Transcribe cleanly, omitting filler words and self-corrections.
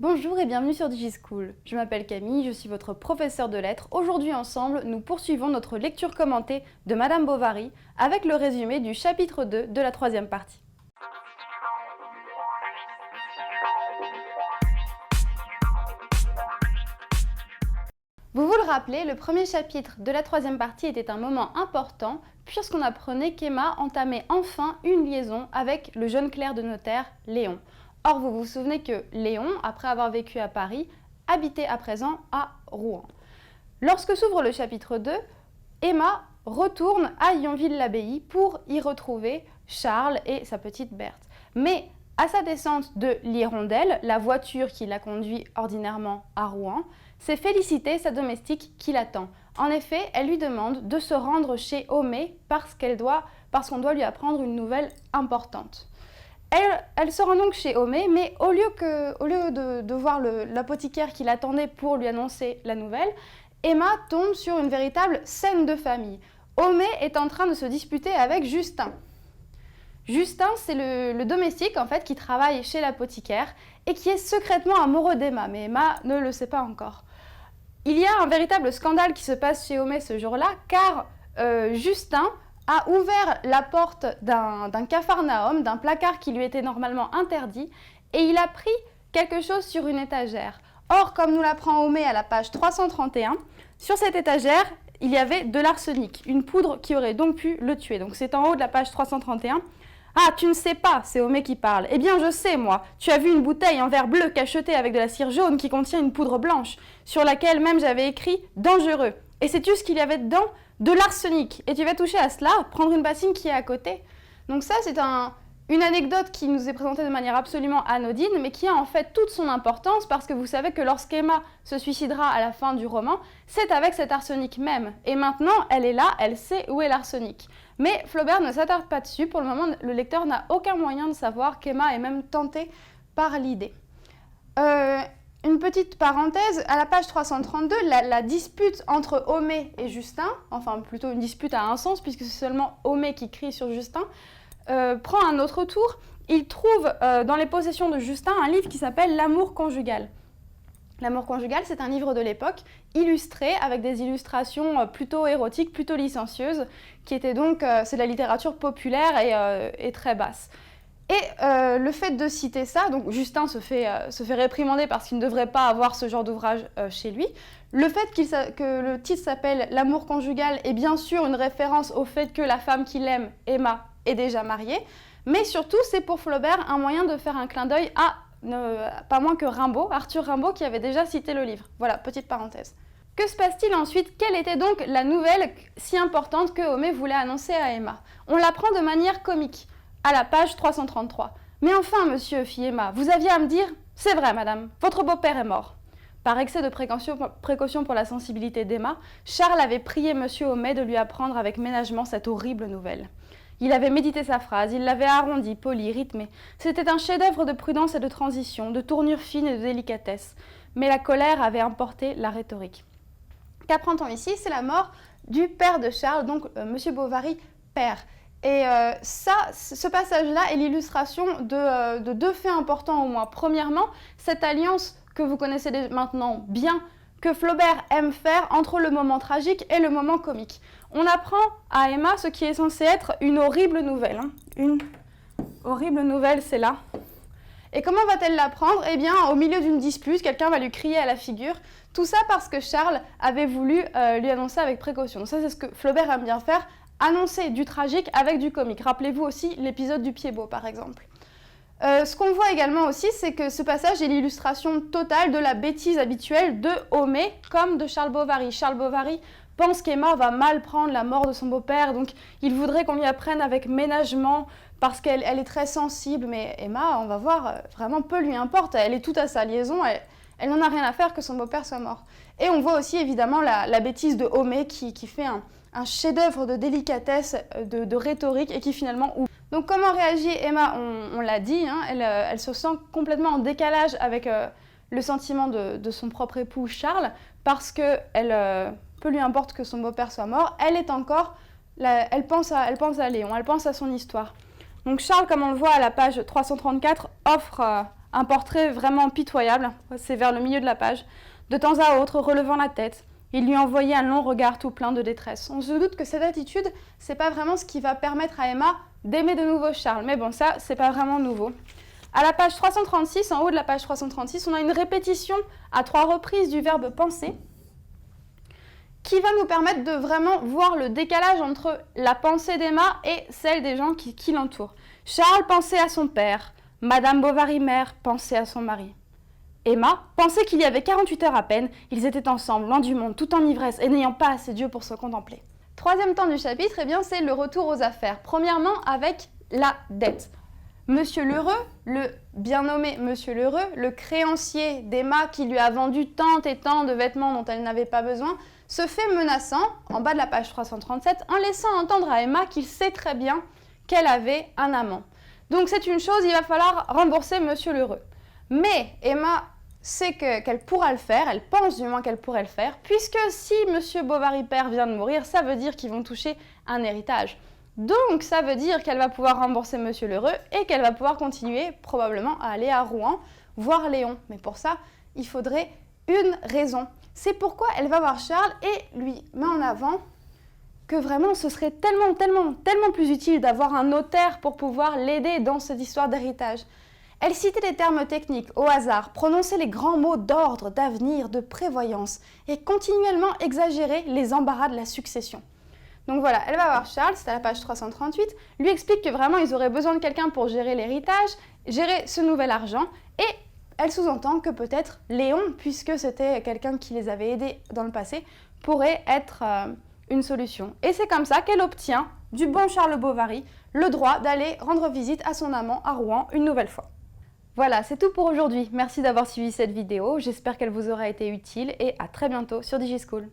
Bonjour et bienvenue sur DigiSchool. Je m'appelle Camille, je suis votre professeure de lettres. Aujourd'hui ensemble, nous poursuivons notre lecture commentée de Madame Bovary avec le résumé du chapitre 2 de la troisième partie. Vous vous le rappelez, le premier chapitre de la troisième partie était un moment important puisqu'on apprenait qu'Emma entamait enfin une liaison avec le jeune clerc de notaire, Léon. Or, vous vous souvenez que Léon, après avoir vécu à Paris, habitait à présent à Rouen. Lorsque s'ouvre le chapitre 2, Emma retourne à Yonville-l'Abbaye pour y retrouver Charles et sa petite Berthe. Mais à sa descente de l'Hirondelle, la voiture qui la conduit ordinairement à Rouen, c'est Félicité, sa domestique, qui l'attend. En effet, elle lui demande de se rendre chez Homais parce qu'on doit lui apprendre une nouvelle importante. Elle se rend donc chez Homais, mais au lieu de voir l'apothicaire qui l'attendait pour lui annoncer la nouvelle, Emma tombe sur une véritable scène de famille. Homais est en train de se disputer avec Justin. Justin, c'est le domestique en fait qui travaille chez l'apothicaire et qui est secrètement amoureux d'Emma, mais Emma ne le sait pas encore. Il y a un véritable scandale qui se passe chez Homais ce jour-là, car Justin a ouvert la porte d'un capharnaüm, d'un placard qui lui était normalement interdit, et il a pris quelque chose sur une étagère. Or, comme nous l'apprend Homais à la page 331, sur cette étagère, il y avait de l'arsenic, une poudre qui aurait donc pu le tuer. Donc c'est en haut de la page 331. Ah, tu ne sais pas, c'est Homais qui parle. Eh bien, je sais, moi. Tu as vu une bouteille en verre bleu cachetée avec de la cire jaune qui contient une poudre blanche, sur laquelle même j'avais écrit « dangereux ». Et sais-tu ce qu'il y avait dedans? De l'arsenic. Et tu vas toucher à cela, prendre une bassine qui est à côté. Donc ça, c'est une anecdote qui nous est présentée de manière absolument anodine, mais qui a en fait toute son importance, parce que vous savez que lorsqu'Emma se suicidera à la fin du roman, c'est avec cet arsenic même. Et maintenant, elle est là, elle sait où est l'arsenic. Mais Flaubert ne s'attarde pas dessus. Pour le moment, le lecteur n'a aucun moyen de savoir qu'Emma est même tentée par l'idée. Une petite parenthèse, à la page 332, la dispute entre Homais et Justin, enfin plutôt une dispute à un sens, puisque c'est seulement Homais qui crie sur Justin, prend un autre tour. Il trouve dans les possessions de Justin un livre qui s'appelle « L'amour conjugal ». L'amour conjugal, c'est un livre de l'époque, illustré avec des illustrations plutôt érotiques, plutôt licencieuses, qui était donc, c'est de la littérature populaire et très basse. Et le fait de citer ça, donc Justin se fait réprimander parce qu'il ne devrait pas avoir ce genre d'ouvrage chez lui. Le fait que le titre s'appelle « L'amour conjugal » est bien sûr une référence au fait que la femme qu'il aime, Emma, est déjà mariée, mais surtout c'est pour Flaubert un moyen de faire un clin d'œil à pas moins que Rimbaud, Arthur Rimbaud, qui avait déjà cité le livre. Voilà, petite parenthèse. Que se passe-t-il ensuite? Quelle était donc la nouvelle si importante que Homais voulait annoncer à Emma? On l'apprend de manière comique, à la page 333. « Mais enfin, monsieur, fit Emma, vous aviez à me dire... C'est vrai, madame, votre beau-père est mort. » Par excès de précaution pour la sensibilité d'Emma, Charles avait prié monsieur Homais de lui apprendre avec ménagement cette horrible nouvelle. Il avait médité sa phrase, il l'avait arrondie, polie, rythmée. C'était un chef-d'œuvre de prudence et de transition, de tournure fine et de délicatesse. Mais la colère avait emporté la rhétorique. Qu'apprend-on ici? C'est la mort du père de Charles, donc monsieur Bovary, père. Et ce passage-là est l'illustration de deux faits importants au moins. Premièrement, cette alliance que vous connaissez maintenant bien, que Flaubert aime faire entre le moment tragique et le moment comique. On apprend à Emma ce qui est censé être une horrible nouvelle. Une horrible nouvelle, c'est là. Et comment va-t-elle l'apprendre? Eh bien, au milieu d'une dispute, quelqu'un va lui crier à la figure. Tout ça parce que Charles avait voulu lui annoncer avec précaution. Ça, c'est ce que Flaubert aime bien faire, annoncer du tragique avec du comique. Rappelez-vous aussi l'épisode du Pied-Beau, par exemple. Ce qu'on voit également aussi, c'est que ce passage est l'illustration totale de la bêtise habituelle de Homais comme de Charles Bovary. Charles Bovary pense qu'Emma va mal prendre la mort de son beau-père, donc il voudrait qu'on lui apprenne avec ménagement parce qu'elle est très sensible, mais Emma, on va voir, vraiment peu lui importe, elle est toute à sa liaison, elle n'en a rien à faire que son beau-père soit mort. Et on voit aussi évidemment la bêtise de Homais qui fait un chef-d'œuvre de délicatesse, de rhétorique et qui finalement oublie. Donc comment réagit Emma? On l'a dit, hein, elle se sent complètement en décalage avec le sentiment de son propre époux Charles, parce qu'elle, peu lui importe que son beau-père soit mort, elle pense à Léon, elle pense à son histoire. Donc Charles, comme on le voit à la page 334, offre Un portrait vraiment pitoyable, c'est vers le milieu de la page. De temps à autre, relevant la tête, il lui envoyait un long regard tout plein de détresse. On se doute que cette attitude, c'est pas vraiment ce qui va permettre à Emma d'aimer de nouveau Charles. Mais bon, ça, c'est pas vraiment nouveau. À la page 336, en haut de la page 336, on a une répétition à 3 reprises du verbe penser qui va nous permettre de vraiment voir le décalage entre la pensée d'Emma et celle des gens qui l'entourent. Charles pensait à son père, Madame Bovary-mère pensait à son mari. Emma pensait qu'il y avait 48 heures à peine, ils étaient ensemble, loin du monde, tout en ivresse et n'ayant pas assez Dieu pour se contempler. Troisième temps du chapitre, eh bien, c'est le retour aux affaires. Premièrement, avec la dette. Monsieur Lheureux, le bien nommé Monsieur Lheureux, le créancier d'Emma qui lui a vendu tant et tant de vêtements dont elle n'avait pas besoin, se fait menaçant, en bas de la page 337, en laissant entendre à Emma qu'il sait très bien qu'elle avait un amant. Donc c'est une chose, il va falloir rembourser Monsieur Lheureux. Mais Emma sait qu'elle pourra le faire, elle pense du moins qu'elle pourrait le faire, puisque si Monsieur Bovary-père vient de mourir, ça veut dire qu'ils vont toucher un héritage. Donc ça veut dire qu'elle va pouvoir rembourser Monsieur Lheureux et qu'elle va pouvoir continuer probablement à aller à Rouen voir Léon. Mais pour ça, il faudrait une raison. C'est pourquoi elle va voir Charles et lui met en avant que vraiment ce serait tellement plus utile d'avoir un notaire pour pouvoir l'aider dans cette histoire d'héritage. Elle citait des termes techniques au hasard, prononçait les grands mots d'ordre, d'avenir, de prévoyance et continuellement exagérait les embarras de la succession. Donc voilà, elle va voir Charles, c'est à la page 338, lui explique que vraiment ils auraient besoin de quelqu'un pour gérer l'héritage, gérer ce nouvel argent, et elle sous-entend que peut-être Léon, puisque c'était quelqu'un qui les avait aidés dans le passé, pourrait être une solution. Et c'est comme ça qu'elle obtient du bon Charles Bovary le droit d'aller rendre visite à son amant à Rouen une nouvelle fois. Voilà, c'est tout pour aujourd'hui. Merci d'avoir suivi cette vidéo, j'espère qu'elle vous aura été utile et à très bientôt sur DigiSchool.